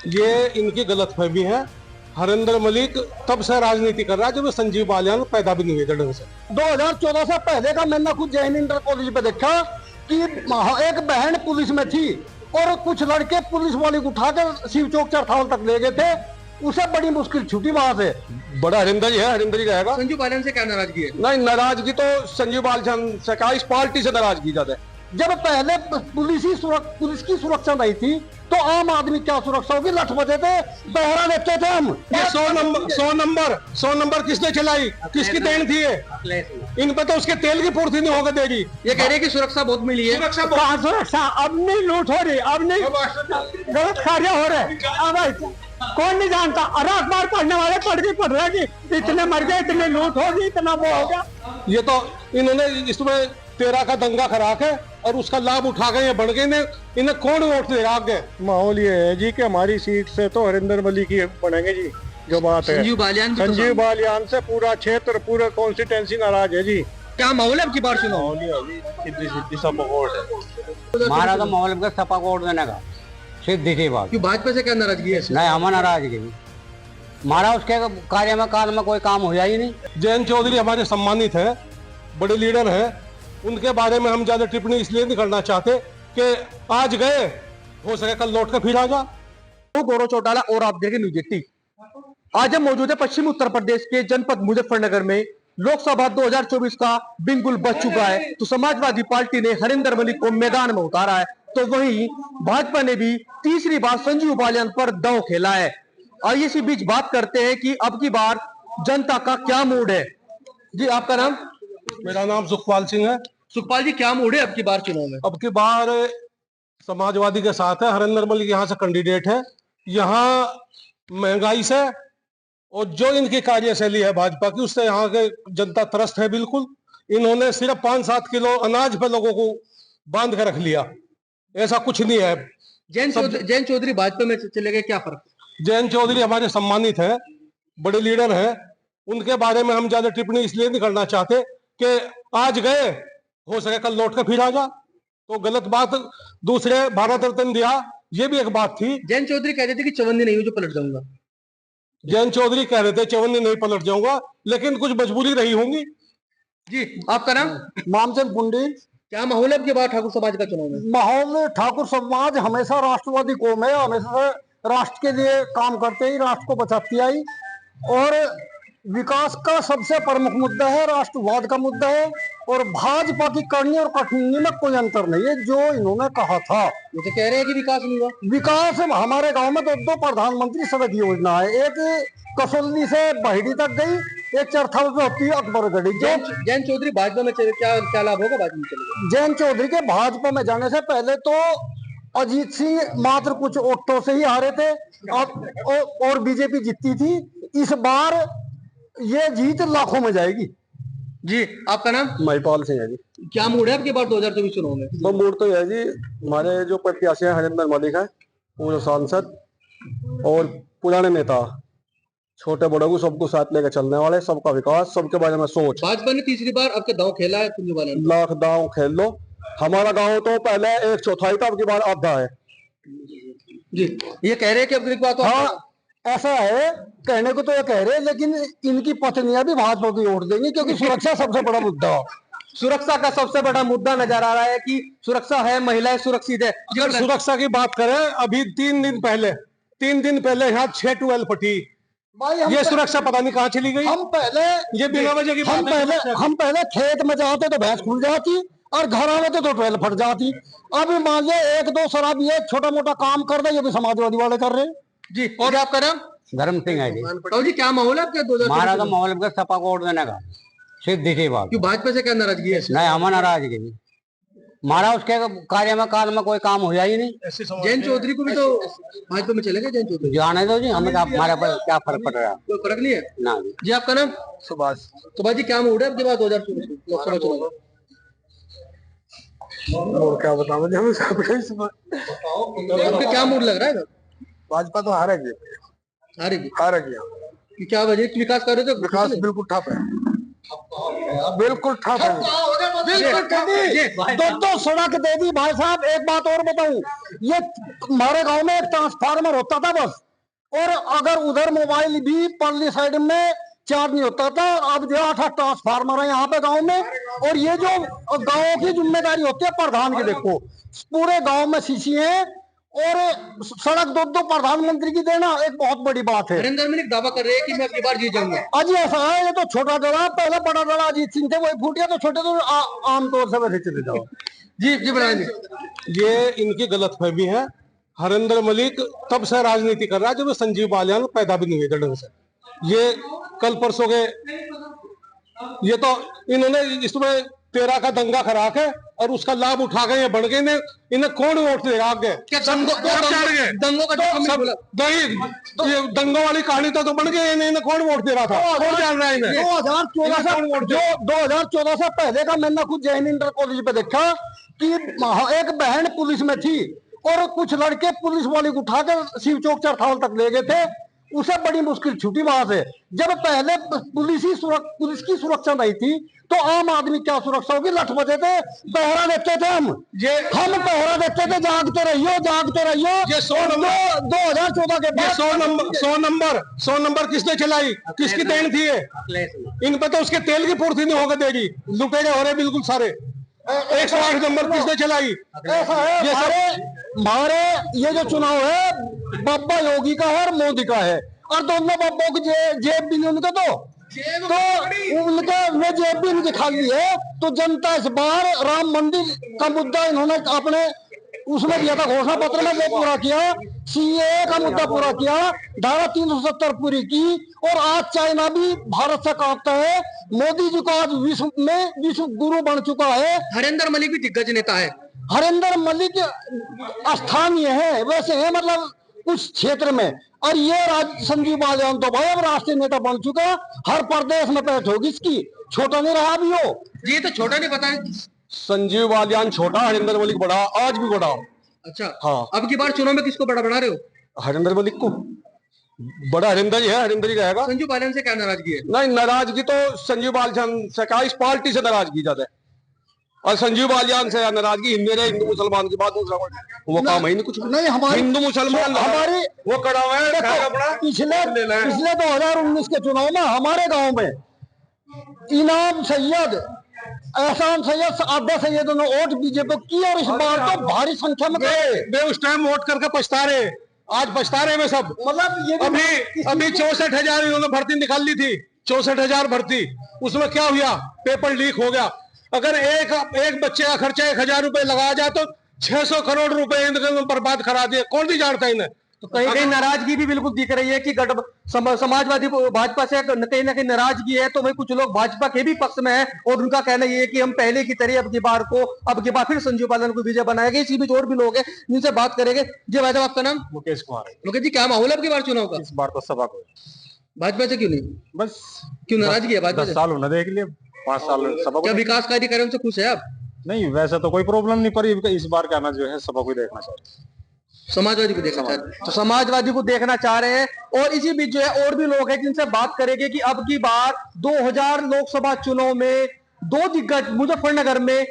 ये इनकी गलतफहमी है। हरिंदर मलिक तब से राजनीति कर रहा है जब संजीव बालियान पैदा भी नहीं हुए थे ढंग से। 2014 से पहले का मैंने खुद जैन इंटर कॉलेज पे देखा कि एक बहन पुलिस में थी और कुछ लड़के पुलिस वाले को उठा कर शिव चौक चरथावल तक ले गए थे। उसे बड़ी मुश्किल छुट्टी वहां से। बड़ा हरिंदर ही है, हरिंदर ही रहेगा। संजीव बालियान से क्या नाराजगी है? नहीं, नाराजगी तो संजीव बालियान से क्या, इस पार्टी से नाराजगी ज्यादा है। जब पहले पुलिस की सुरक्षा नहीं थी तो आम आदमी क्या सुरक्षा होगी? लठ बजे थे, पहरा देते थे हम। ये 100 नंबर किसने चलाई? किसकी देन थी ये? इन पे तो उसके तेल की पूर्ति नहीं होगा देगी। ये कह रहे हैं कि सुरक्षा बहुत मिली है। सुरक्षा अब नहीं लूट हो रही, अब नहीं गलत कार्य हो रहे। अब कौन नहीं जानता? और अखबार पढ़ने वाले पढ़ रहे कि इतने मर गए, इतने लूट होगी, इतना वो हो गया। ये तो इन्होंने इसमें 13 का दंगा करा के और उसका लाभ उठा गए, ये बढ़ गए। इन्हें कौन वोट देगा आगे? माहौल ये है जी कि हमारी सीट से तो हरिंदर मलिक ही बनेंगे जी। जो बात है संजीव बालियान संजीव बालियान से पूरा क्षेत्र, पूरा कॉन्स्टिट्यूंसी नाराज है जी। क्या माहौल है अब की बार चुनाव? हमारा तो माहौल का सपा को वोट देने का सीधी सी बात। क्यों भाजपा से क्या नाराजगी है? नहीं, हमारा नाराजगी हमारा उसके कार्य में काल में कोई काम हो ही नहीं। जयंत चौधरी हमारे सम्मानित है, बड़े लीडर है। उनके बारे में हम ज्यादा टिप्पणी इसलिए नहीं करना चाहते कि आज गए, हो सके कल लौट कर फिर आ जा। तो गौरव चौटाला और आप देखें न्यूज 18। आज हम मौजूद है पश्चिमी उत्तर प्रदेश के जनपद मुजफ्फरनगर में। लोकसभा 2024 का बिल्कुल बच चुका है तो समाजवादी पार्टी ने हरिंदर मलिक को मैदान में उतारा है, तो वहीं भाजपा ने भी तीसरी बार संजीव बालियान पर दांव खेला है। आइए इसी बीच बात करते हैं कि अब की बार जनता का क्या मूड है। जी, आपका नाम? मेरा नाम सुखपाल सिंह है। सुखपाल जी, क्या मूड है अब की बार चुनाव में? अब की बार समाजवादी के साथ है। हरिंदर मलिक यहाँ से कैंडिडेट है। यहाँ महंगाई से और जो इनकी कार्यशैली है भाजपा की, उससे यहाँ के जनता त्रस्त है बिल्कुल। इन्होंने सिर्फ 5-7 किलो अनाज पे लोगों को बांध कर रख लिया, ऐसा कुछ नहीं है। जयंत चौधरी भाजपा में चले गए, क्या फर्क? जयंत चौधरी हमारे सम्मानित है, बड़े लीडर है। उनके बारे में हम ज्यादा टिप्पणी इसलिए नहीं करना चाहते कि आज गए, हो सके कल लौट कर फिर आ जा, तो गलत बात। दूसरे भारत रत्न दिया, ये भी एक बात थी। जयंत चौधरी कहते थे कि चवन्नी नहीं हो जो पलट जाऊंगा। जयंत चौधरी कह रहे थे चवन्नी नहीं पलट जाऊंगा, लेकिन कुछ मजबूरी रही होंगी। जी, आपका नाम? मामचंद पुंडी। क्या माहौल है अब की बार ठाकुर समाज का चुनाव में? माहौल, ठाकुर समाज हमेशा राष्ट्रवादी कौम है, हमेशा राष्ट्र के लिए काम करते ही राष्ट्र को बचाती आई और विकास का सबसे प्रमुख मुद्दा है, राष्ट्रवाद का मुद्दा है। और भाजपा की करनी और कठिनी में कोई अंतर नहीं है। जो इन्होंने कहा था, ये तो कह रहे हैं कि विकास नहीं हुआ। विकास हमारे गांव में दो प्रधानमंत्री सड़क योजना है, एक कसौली से बहेड़ी तक गई, एक चरथावल पे होती है अकबरगढ़ी। जयंत चौधरी भाजपा में चले, क्या लाभ होगा भाजपा में चले? जयंत चौधरी के भाजपा में जाने से पहले तो अजीत सिंह मात्र कुछ वोटों से ही हारे थे और बीजेपी जीतती थी। इस बार ये जीत लाखों में जाएगी। जी, आपका नाम? महिपाल सिंह है जी। क्या मूड है आपके बार 2024 चुनाव में? तो मूड तो है जी, हमारे जो प्रत्याशी है हरिंदर मलिक है, पूर्व सांसद और पुराने नेता, छोटे बड़ों को सबको साथ लेकर चलने वाले, सबका विकास, सबके बारे में सोच। भाजपा ने तीसरी बार आपके दांव खेला है संजीव बालियान। लाख दांव खेल लो। हमारा गांव तो पहले 1/4 था, अब की बार आधा है जी। ये कह रहे हैं कि अब की बात तो हाँ, ऐसा है, कहने को तो ये कह रहे हैं, लेकिन इनकी पत्नियां भी भाजपा की वोट देंगी क्योंकि सुरक्षा सबसे बड़ा मुद्दा है। सुरक्षा का सबसे बड़ा मुद्दा नजर आ रहा है कि सुरक्षा है, महिलाएं सुरक्षित है। अगर सुरक्षा की बात करें, अभी 3 दिन पहले यहाँ 6 ट्यूबवेल फटी। ये सुरक्षा पता नहीं कहाँ चली गई। हम पहले ये बिना वजह की बात है। हम पहले खेत में जाते तो भैंस खुल जाती और घर आते तो ट्यूबवेल फट जाती। अब मान लो 1-2 शराबी ये छोटा मोटा काम कर दे, ये भी समाजवादी वाले कर रहे हैं। जी, और आपका नाम? धर्म सिंह है जी। तो जी, क्या माहौल है आपके 2024? हमारा तो माहौल का सपा को वोट देने का सीधी सी बात। क्यों भाजपा से क्या नाराजगी है? नहीं, हमारा नाराजगी हमारा उसके कार्य में काल में कोई काम हो ही नहीं। जयंत चौधरी को भी तो भाजपा में चले गए। जयंत चौधरी जाने दो जी, हमें हमारे पर क्या फर्क पड़ रहा है? कोई फर्क नहीं है ना जी। जी, आपका नाम? सुभाष। सुभाष जी, क्या मूड है आपके बाद 2024 लोकसभा चुनाव? और क्या बताऊं जी, हमें आपका क्या मूड लग रहा है? भाजपा तो हारेगी। हारेगी। हारेगी। क्या वजह? विकास कर रहे थे? विकास बिल्कुल ठप है। बिल्कुल ठप है, बिल्कुल ठप है। दो सड़क दे दी भाई साहब। एक बात और बताऊं, ये हमारे गांव में एक ट्रांसफार्मर होता था बस, और अगर उधर मोबाइल भी परली साइड में चार्ज नहीं होता था। अब जो 8 ट्रांसफार्मर है यहाँ पे गांव में, और ये जो गांव की जिम्मेदारी होती है प्रधान की, देखो पूरे गांव में सीसी है, और सड़क दो प्रधानमंत्री की देना एक बहुत बड़ी बात है। हरिंदर मलिक दावा कर रहे हैं कि मैं अगली बार जीत जाऊंगा। अजी ऐसा है, ये तो छोटा दड़ा, पहले बड़ा दड़ा अजीत सिंह थे, वही फूट गया, तो छोटे तो आमतौर से वैसे चले जाओ। जी बनाए जी। ये इनकी गलतफहमी है। हरिंदर मलिक तब से राजनीति कर रहा है जब वो संजीव बालियान पैदा भी नहीं हुए ढंग से। ये कल परसों के, ये तो इन्होंने इसमें 13 का दंगा करा के और उसका लाभ उठा के ये बढ़ गए। इन्हें कौन वोट देगा आगे? दंगों का ये दंगों वाली कहानी तो बन गई। इन्हें कौन वोट दे रहा था? कौन जान रहा है इन्हें? 2014 से पहले का मैंने खुद जैन इंटर कॉलेज पे देखा कि एक बहन पुलिस में थी और कुछ लड़के पुलिस वाले को उठाकर शिव चौक चरथावल तक ले गए थे। उसे बड़ी मुश्किल छुट्टी वहां से। जब पहले पुलिस की सुरक्षा नहीं थी तो आम आदमी क्या सुरक्षा होगी? लठ बजे थे, पहरा देते थे हम पहरा देते थे, जागते रहियो। ये 2014 के बाद 100 नंबर किसने चलाई? किसकी देन थी ये? इन पे तो उसके तेल की पूर्ति नहीं होगा देगी। लुटेरे हो रहे बिल्कुल सारे। 108 नंबर किसने चलाई? ऐसा है, हमारे ये जो चुनाव है बाबा योगी का है और मोदी का है, और दोनों बाबों की जेब भी नहीं उनके, तो उनके वे जेब भी उनकी खाली है। तो जनता इस बार राम मंदिर का मुद्दा इन्होंने अपने उसमें दिया था घोषणा पत्र में, वो पूरा किया। सीए का मुद्दा पूरा किया, धारा 370 पूरी की, और आज चाइना भी भारत से कांपता है। मोदी जी को आज विश्व गुरु बन चुका है। हरिंदर मलिक भी दिग्गज नेता है। हरिंदर मलिक स्थानीय है, वैसे है मतलब उस क्षेत्र में, और ये संजीव बालियान तो भाई अब राष्ट्रीय नेता बन चुका। हर प्रदेश में पैठ होगी इसकी, छोटा नहीं रहा भी हो। जी तो छोटा नहीं पता है। संजीव बालियान छोटा, हरिंदर मलिक बड़ा, आज भी बड़ा। अच्छा हाँ। अब की बार चुनाव में किसको बड़ा बना रहे हो? हरिंदर मलिक को बड़ा हरिंदर ही है, हरिंदर ही रहेगा। संजीव बालियान से क्या नाराजगी है? नहीं, नाराजगी तो संजीव बालियान से क्या, इस पार्टी से नाराजगी ज्यादा है। और संजीव बालियान से नाराजगी मेरे हिंदू मुसलमान की बात, वो काम है नहीं कुछ नहीं। हमारे हिंदू मुसलमान हमारी वो कड़ा हुआ है। पिछले 2019 के चुनाव में हमारे गांव में इनाम सैयद, एहसान सैयद, आधा सैयद ने वोट बीजेपी की, और इस बार तो भारी संख्या में वे उस टाइम वोट करके पछता रहे, आज पछता रहे वे सब। मतलब ये अभी 64,000 इन्होंने भर्ती निकाल ली थी, 64,000 भर्ती। उसमें क्या हुआ? पेपर लीक हो गया। अगर एक बच्चे का खर्चा 1,000 रुपए लगाया जाए तो 600 करोड़ रुपए इन्होंने बर्बाद करा दिए। कौन भी जानता है इन्हें? तो कहीं नाराजगी भी बिल्कुल दिख रही है कि समाजवादी भाजपा से कहीं ना कहीं नाराजगी है। तो भाई कुछ लोग भाजपा के भी पक्ष में है, और उनका कहना ये है कि हम पहले की तरह अब की बार फिर संजीव बालियान को विजय बनाएंगे। इसी बीच और भी लोग हैं जिनसे बात करेंगे। जी भाई साहब, आपका नाम? मुकेश कुमार। मुकेश जी, क्या माहौल है अब की बार चुनाव का? इस बार तो सभा को भाजपा से क्यों नहीं? बस क्यों नाराजगी है भाजपा 10 साल होने देख लिए, 5 साल सभा को। क्या विकास कार्यक्रम से खुश है आप? नहीं, वैसे तो कोई प्रॉब्लम नहीं, पर इस बार क्या ना जो है सभा को देखना चाहिए। समाजवादी को देखना चाह रहे हैं, तो समाजवादी को देखना चाह रहे हैं। और इसी बीच जो है और भी लोग हैं जिनसे बात करेंगे कि अब की बार 2000 लोकसभा चुनाव में 2 दिग्गज मुजफ्फरनगर में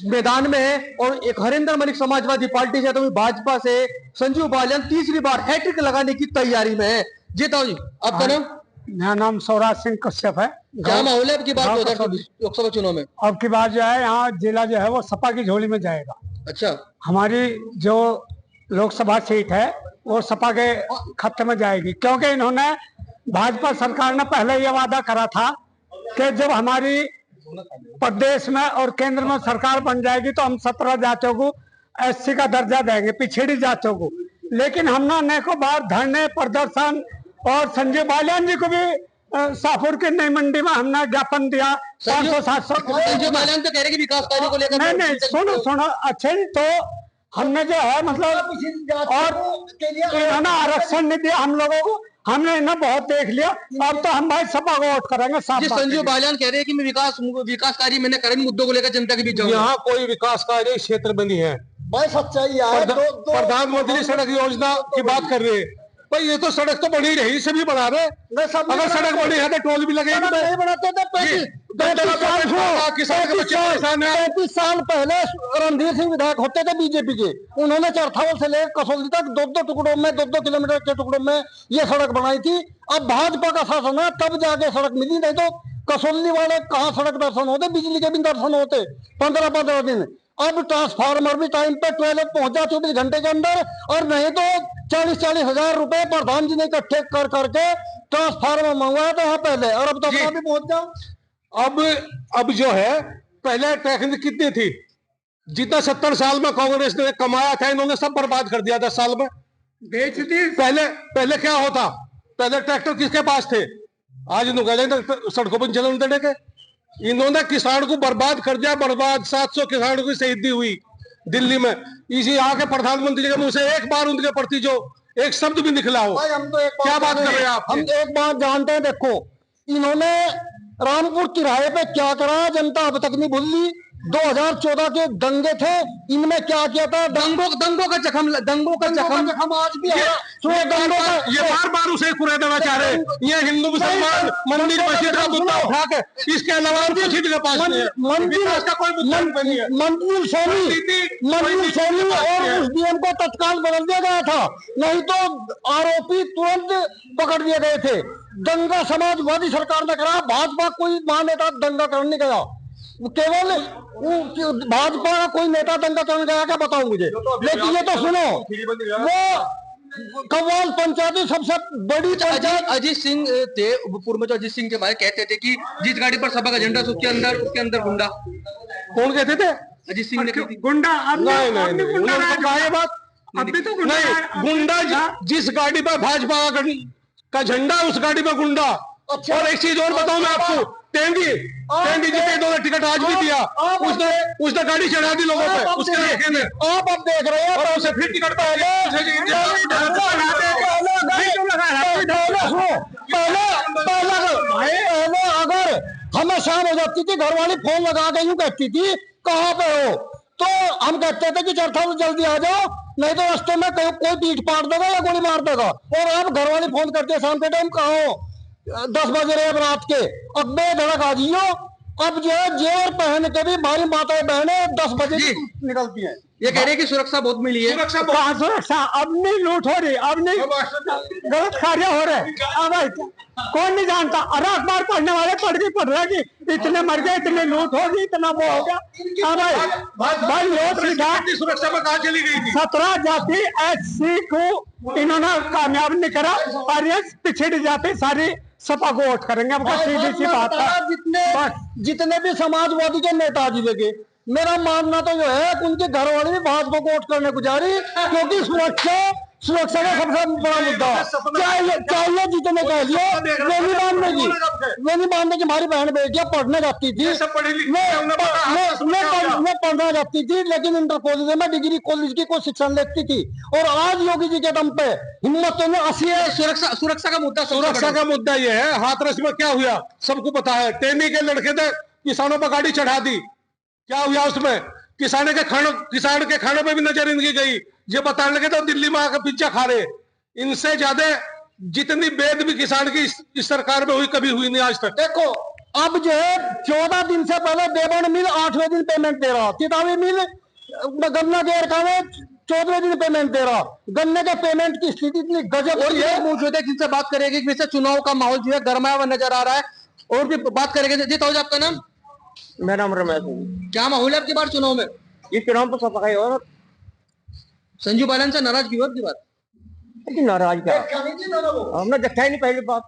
मैदान में है, और एक हरिंदर मलिक समाजवादी पार्टी से, तो भाजपा से संजीव बालियान तीसरी बार हैट्रिक लगाने की तैयारी में है। जी ताऊ जी, आपका नाम? मेरा नाम सौराज सिंह कश्यप है। क्या माहौल है अब की बार 2024 लोकसभा चुनाव में? अब की बार जो है यहाँ जिला जो है वो सपा की झोली में जाएगा। अच्छा, हमारी जो लोकसभा सीट है वो सपा के खाते में जाएगी, क्योंकि इन्होंने भाजपा सरकार ने पहले ये वादा करा था कि जब हमारी प्रदेश में और केंद्र में सरकार बन जाएगी तो हम 17 जातियों को एससी का दर्जा देंगे, पिछड़ी जातियों को। लेकिन हमने अनेकों बार धरने, प्रदर्शन, और संजीव बालियान जी को भी शाहपुर की नई मंडी में हमने ज्ञापन दिया। 500-700 संजीव बालियान तो कह रहे कि विकास कार्यों को लेकर नहीं, सुनो अच्छे, तो हमने जो है मतलब, और इन्होंने आरक्षण नहीं दिया हम लोगों को, हमने इन्हें बहुत देख लिया। अब तो हम भाई सपा को वोट करेंगे। संजीव बालियान कह रहे हैं कि मैं विकास कार्य मैंने करेंगे, मुद्दों को लेकर जनता के बीच जाऊंगा। यहाँ कोई विकास कार्य क्षेत्र में नहीं है भाई, सच्चाई है। प्रधानमंत्री सड़क योजना की बात कर रहे हैं, भाई ये तो सड़क तो बनी रही, इसे भी बना रहे। अगर सड़क बनी है तो टोल भी लगेगी। नहीं बनाते थे। 35 साल पहले रणधीर सिंह विधायक होते थे बीजेपी के, उन्होंने चरथावल से लेकर कसौली तक 2-2 टुकड़ों में 2-2 किलोमीटर के टुकड़ों में ये सड़क बनाई थी। अब भाजपा का शासन है तब जाके सड़क मिली, नहीं तो कसौली वाले कहाँ सड़क दर्शन होते, बिजली के भी दर्शन होते 15-15 दिन। अब ट्रांसफार्मर भी टाइम पे टॉयलेट पहुंच जा 24 घंटे के अंदर, और नहीं तो 40-40 हजार रुपए प्रधान जी ने इकट्ठे कर करके ट्रांसफार्मर मंगवाया था यहाँ पहले, और अब तो अपना भी पहुंच जाओ। अब जो है, पहले टेक्निक कितनी थी, जितना 70 साल में कांग्रेस ने कमाया था इन्होंने सब बर्बाद कर दिया 10 साल में, बेच दी। पहले क्या होता, पहले ट्रैक्टर किसके पास थे, आज इन्होंने सड़कों पर चलन देने के, इन्होंने किसान को बर्बाद कर दिया, बर्बाद। 700 किसानों की शहीदी हुई दिल्ली में, इसी यहाँ के प्रधानमंत्री के मुंह से एक बार उनके प्रति जो एक शब्द भी निकला हो। भाई हम तो क्या बात कर रहे हैं आप? हम एक बात जानते हैं, देखो इन्होंने रामपुर किराए पे क्या करा, जनता अब तक नहीं भूल ली। 2014 के दंगे थे, इनमें क्या किया था, दंगों का जख्म आज भी है। ये बार उसे कुरा देना चाह रहे हैं, ये हिंदू मुसलमान मंदिर मस्जिद का मुद्दा उठा के, इसके अलावा मस्जिद के पास मंदिर सोनी और उस डीएम को तत्काल बदल दिया गया था, नहीं तो आरोपी तुरंत पकड़ दिए गए थे। दंगा समाजवादी सरकार ने करा, भाजपा कोई महानेता दंगा करने गया, केवल भाजपा का कोई नेता दंगा करने गया क्या, बताओ मुझे। लेकिन ये तो सुनो, वो कव्वाल पंचायती सबसे बड़ी अजीत सिंह थे पूर्व में, जो अजीत सिंह के बारे कहते थे कि जिस गाड़ी पर सपा का झंडा उसके अंदर गुंडा। कौन कहते थे? अजीत सिंह ने गुंडा। गुंडा जिस गाड़ी पर भाजपा का झंडा, उस गाड़ी पर गुंडा। और एक चीज और बताऊं मैं आपको, टेंडी जितने इन्होंने टिकट आज भी दिया, उसने गाड़ी चढ़ा दी लोगों पे, उसके आप अब देख रहे हैं, और उसे फिर टिकट पहले अगर हमें शाम हो जाती थी, घर वाली फोन लगा के यूं कहती थी कहाँ पे हो, तो हम कहते थे कि चरथा जल्दी आ जाओ, नहीं तो रास्ते में कोई पीठ पाट देगा या गोली मार देगा। और अब घर वाली फोन करते हैं शाम के टाइम, कहाँ हो, 10 बज रहे अब रात के, अब बेधड़क आ जियो। अब जो है जेवर पहन के भी भारी माताएं बहनें 10 बजे निकलती हैं। ये कह रहे हैं कि सुरक्षा बहुत मिली है। सुरक्षा अब नहीं लूट हो रही, अब नहीं गलत कार्य हो रहे, अब कौन नहीं जानता। और अखबार पढ़ने वाले पढ़ रहे कि इतने मर गए, इतने लूट हो गई, इतना वो हो गया। भाई सुरक्षा में कहाँ चली गई थी? 17 जाति SC को इन्होंने कामयाब नहीं करा, और ये पिछड़ी जाति सारी सपा को वोट करेंगे। अब सीधी सी बात है, जितने भी समाजवादी के नेता जिले के, मेरा मानना तो जो है उनके घर वाले भी भाजपा को वोट करने को जा रही, क्योंकि सुरक्षा का सबसे बड़ा मुद्दा चाहिए जितने कह दिया, वे नहीं मानने की हमारी बहन बेटियां पढ़ने जाती थी, मैं पढ़ने जाती थी, लेकिन इंटर कॉलेज में डिग्री कॉलेज की कोई शिक्षा लेती थी। और आज योगी जी के दम पे हिम्मत ने 80 सुरक्षा का मुद्दा ये है। हाथरस में क्या हुआ सबको पता है, टेनी के लड़के ने किसानों पर गाड़ी चढ़ा दी, क्या हुआ उसमें, किसान के खानों पे भी नजर इनकी गई, ये बताने लगे तो दिल्ली में आकर पिज्जा खा रहे। इनसे ज्यादा जितनी बेद भी किसान की इस सरकार में हुई कभी हुई नहीं आज तक। देखो अब जो है 14 दिन से पहले देवन मिल 8वें दिन पेमेंट दे रहा, तितावी मिल गन्ना के एरका में 14वें दिन पेमेंट दे रहा। गन्ने के पेमेंट की स्थिति इतनी गजब। और ये मौजूद है जिनसे बात करेंगे, वैसे चुनाव का माहौल जो है गरमाया हुआ नजर आ रहा है, और भी बात करेंगे। जी ताऊ, आपका नाम? मेरा नाम रमेश। क्या माहौल है आपकी बार चुनाव में? ये चुनाव तो सपा का ही होगा। संजू बालन से नाराज क्यों आपकी बात? नाराज क्या, हमने देखा ही नहीं पहली बात।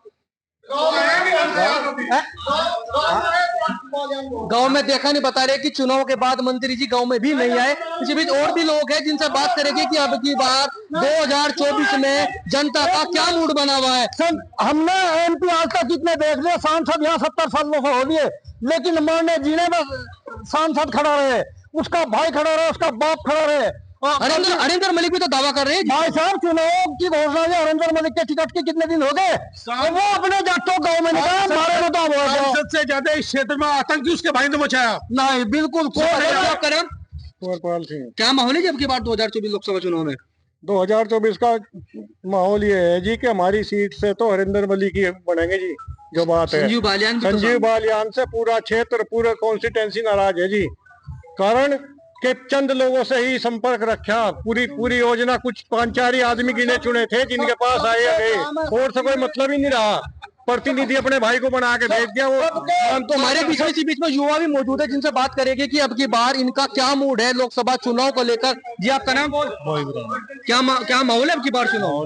गांव में देखा नहीं, बता रहे कि चुनाव के बाद मंत्री जी गांव में भी नहीं आए। इसी बीच और भी लोग हैं जिनसे बात करेंगे कि अब की बार 2024 में जनता का क्या मूड बना हुआ है। हमने MP आज तक कितने देख लिया सांसद, यहाँ 70 सालों से हो लिए, लेकिन मरने जीने में सांसद खड़ा रहे, उसका भाई खड़ा रहे, उसका बाप खड़ा रहे। हरिंदर मलिक भी तो दावा कर रहे हैं। भाई साहब चुनाव की घोषणा है, हरिंदर मलिक के टिकट के कितने दिन हो गए, वो अपने जाटों गाँव में निकला, हमारे को तो सबसे ज्यादा इस क्षेत्र में आतंकी उसके भाई ने मचाया। नहीं बिल्कुल। क्या माहौल है जब की बार 2024 लोकसभा चुनाव में? 2024 का माहौल ये है जी कि हमारी सीट से तो हरिंदर मल्ली की बनेंगे जी। जो बात है संजीव बालियान भी तो संजीव बालियान से पूरा क्षेत्र पूरा कॉन्स्टिट्यूंसी नाराज है जी। कारण के चंद लोगों से ही संपर्क रखा, पूरी योजना कुछ 5-4 ही आदमी गिने चुने थे जिनके पास आए गए, और से कोई मतलब ही नहीं रहा। प्रतिनिधि अपने भाई को बना के भेज दिया। वो तो हमारे बीच में युवा भी मौजूद है जिनसे बात करेंगे कि अब की बार इनका क्या मूड है लोकसभा चुनाव को लेकर। जी आपका नाम? क्या माहौल है अब की बार चुनाव?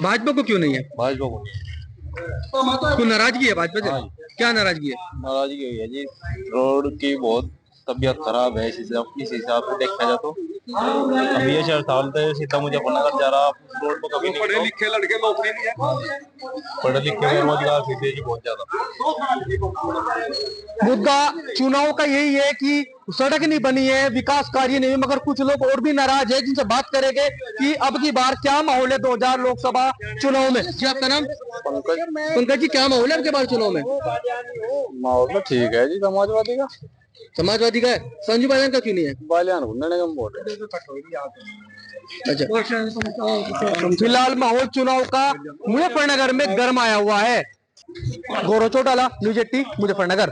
भाजपा को क्यों नहीं है? भाजपा को क्यों नाराजगी है भाजपा से? क्या नाराजगी है? नाराजगी हुई है जी। रोड की बहुत तबीयत खराब है, इस हिसाब से देखा जाए तो अभी ये 4 साल से सीधा मुजफ्फरनगर जा रहा, रोड पर कभी नहीं। पढ़े लिखे लड़के नौकरी नहीं है, पढ़े लिखे बेरोजगार फिर जी बहुत ज्यादा। मुद्दा चुनाव का यही है कि सड़क नहीं बनी है, विकास कार्य नहीं है, मगर कुछ लोग और भी नाराज है जिनसे बात करेंगे कि अब की बार क्या माहौल है 2000 लोकसभा चुनाव में। जी आपका नाम? पंकज जी, क्या माहौल है अब की बार चुनाव में? माहौल तो ठीक है जी, समाजवादी का। समाजवादी का है, संजीव बालियान का क्यों नहीं है? बालियान घूमने का वोट है। अच्छा, फिलहाल माहौल चुनाव का मुजफ्फरनगर में गर्म आया हुआ है। गौरव चौटाला, न्यूज 18, मुजफ्फरनगर।